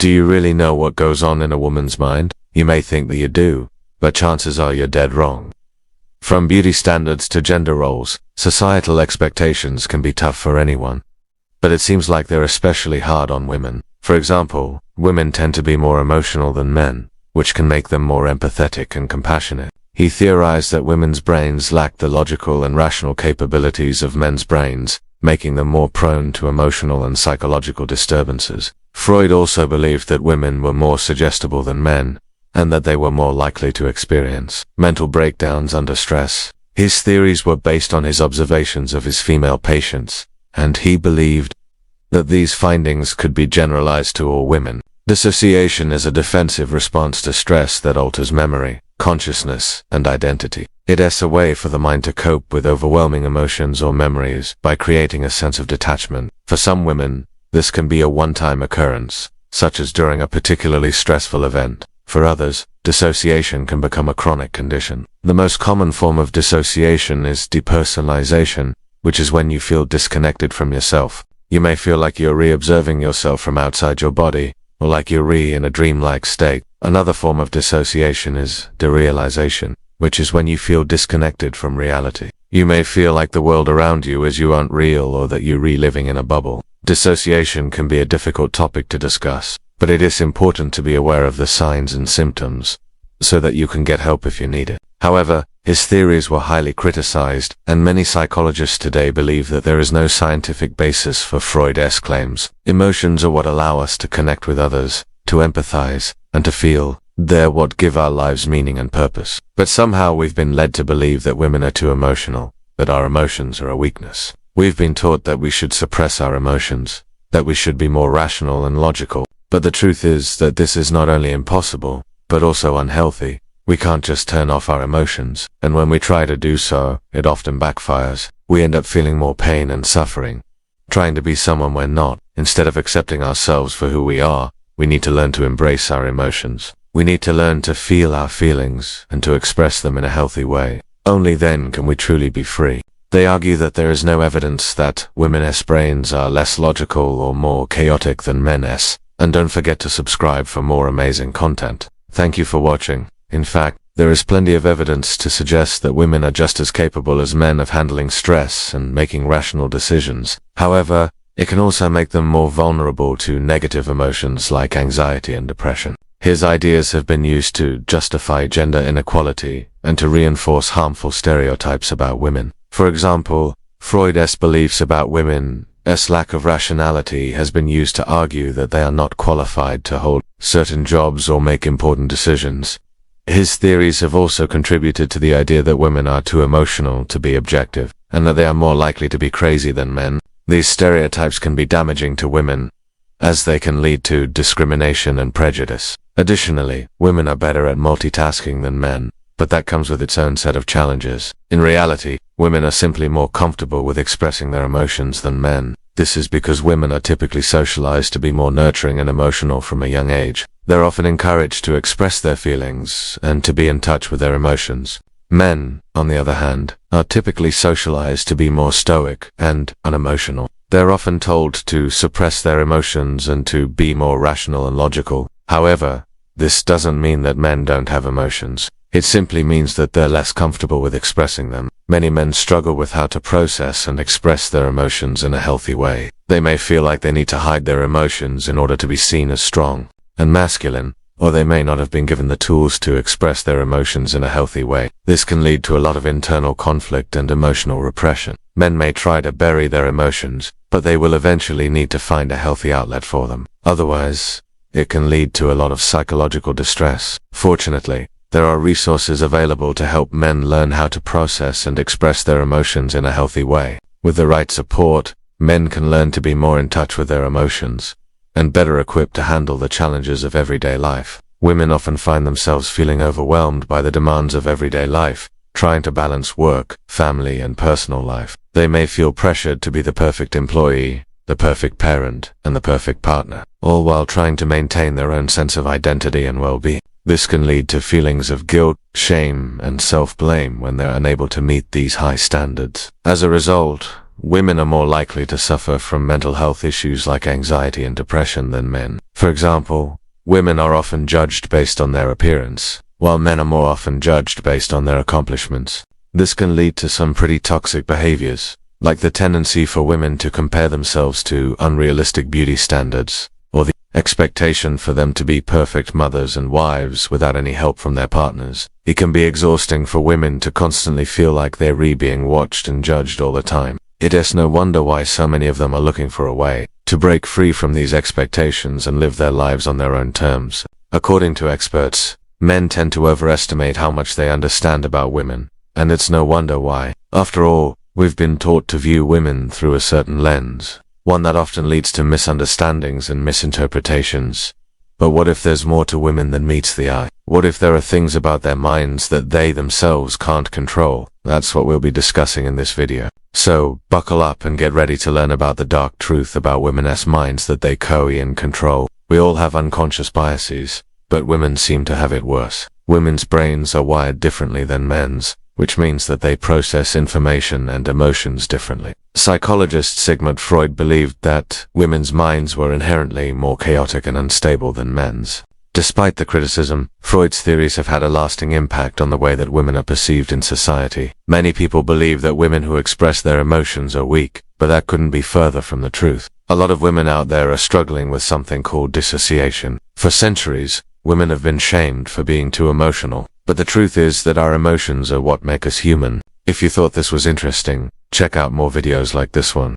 Do you really know what goes on in a woman's mind? You may think that you do, but chances are you're dead wrong. From beauty standards to gender roles, societal expectations can be tough for anyone. But it seems like they're especially hard on women. For example, women tend to be more emotional than men, which can make them more empathetic and compassionate. He theorized that women's brains lack the logical and rational capabilities of men's brains, making them more prone to emotional and psychological disturbances. Freud also believed that women were more suggestible than men, and that they were more likely to experience mental breakdowns under stress. His theories were based on his observations of his female patients, and he believed that these findings could be generalized to all women. Dissociation is a defensive response to stress that alters memory, consciousness, and identity. It is a way for the mind to cope with overwhelming emotions or memories by creating a sense of detachment. For some women, this can be a one-time occurrence, such as during a particularly stressful event. For others, dissociation can become a chronic condition. The most common form of dissociation is depersonalization, which is when you feel disconnected from yourself. You may feel like you're re-observing yourself from outside your body, or like you're in a dreamlike state. Another form of dissociation is derealization, which is when you feel disconnected from reality. You may feel like the world around you is you aren't real, or that you're reliving in a bubble. Dissociation can be a difficult topic to discuss, but it is important to be aware of the signs and symptoms, so that you can get help if you need it. However, his theories were highly criticized, and many psychologists today believe that there is no scientific basis for Freud's claims. Emotions are what allow us to connect with others, to empathize, and to feel. They're what give our lives meaning and purpose. But somehow we've been led to believe that women are too emotional, that our emotions are a weakness. We've been taught that we should suppress our emotions, that we should be more rational and logical. But the truth is that this is not only impossible, but also unhealthy. We can't just turn off our emotions, and when we try to do so, it often backfires. We end up feeling more pain and suffering, trying to be someone we're not. Instead of accepting ourselves for who we are, we need to learn to embrace our emotions. We need to learn to feel our feelings and to express them in a healthy way. Only then can we truly be free. They argue that there is no evidence that women's brains are less logical or more chaotic than men's. And don't forget to subscribe for more amazing content. Thank you for watching. In fact, there is plenty of evidence to suggest that women are just as capable as men of handling stress and making rational decisions. However, it can also make them more vulnerable to negative emotions like anxiety and depression. His ideas have been used to justify gender inequality and to reinforce harmful stereotypes about women. For example, Freud's beliefs about women's lack of rationality has been used to argue that they are not qualified to hold certain jobs or make important decisions. His theories have also contributed to the idea that women are too emotional to be objective, and that they are more likely to be crazy than men. These stereotypes can be damaging to women, as they can lead to discrimination and prejudice. Additionally, women are better at multitasking than men, but that comes with its own set of challenges. In reality, women are simply more comfortable with expressing their emotions than men. This is because women are typically socialized to be more nurturing and emotional from a young age. They're often encouraged to express their feelings and to be in touch with their emotions. Men, on the other hand, are typically socialized to be more stoic and unemotional. They're often told to suppress their emotions and to be more rational and logical. However, this doesn't mean that men don't have emotions. It simply means that they're less comfortable with expressing them. Many men struggle with how to process and express their emotions in a healthy way. They may feel like they need to hide their emotions in order to be seen as strong and masculine, or they may not have been given the tools to express their emotions in a healthy way. This can lead to a lot of internal conflict and emotional repression. Men may try to bury their emotions, but they will eventually need to find a healthy outlet for them. Otherwise, it can lead to a lot of psychological distress. Fortunately, there are resources available to help men learn how to process and express their emotions in a healthy way. With the right support, men can learn to be more in touch with their emotions and better equipped to handle the challenges of everyday life. Women often find themselves feeling overwhelmed by the demands of everyday life, trying to balance work, family, and personal life. They may feel pressured to be the perfect employee, the perfect parent, and the perfect partner, all while trying to maintain their own sense of identity and well-being. This can lead to feelings of guilt, shame, and self-blame when they're unable to meet these high standards. As a result, women are more likely to suffer from mental health issues like anxiety and depression than men. For example, women are often judged based on their appearance, while men are more often judged based on their accomplishments. This can lead to some pretty toxic behaviors, like the tendency for women to compare themselves to unrealistic beauty standards, or the expectation for them to be perfect mothers and wives without any help from their partners. It can be exhausting for women to constantly feel like they're being watched and judged all the time. It is no wonder why so many of them are looking for a way to break free from these expectations and live their lives on their own terms. According to experts, men tend to overestimate how much they understand about women, and it's no wonder why. After all, we've been taught to view women through a certain lens, one that often leads to misunderstandings and misinterpretations. But what if there's more to women than meets the eye? What if there are things about their minds that they themselves can't control? That's what we'll be discussing in this video. So, buckle up and get ready to learn about the dark truth about women's minds that they can control. We all have unconscious biases, but women seem to have it worse. Women's brains are wired differently than men's, which means that they process information and emotions differently. Psychologist Sigmund Freud believed that women's minds were inherently more chaotic and unstable than men's. Despite the criticism, Freud's theories have had a lasting impact on the way that women are perceived in society. Many people believe that women who express their emotions are weak, but that couldn't be further from the truth. A lot of women out there are struggling with something called dissociation. For centuries, women have been shamed for being too emotional. But the truth is that our emotions are what make us human. If you thought this was interesting, check out more videos like this one.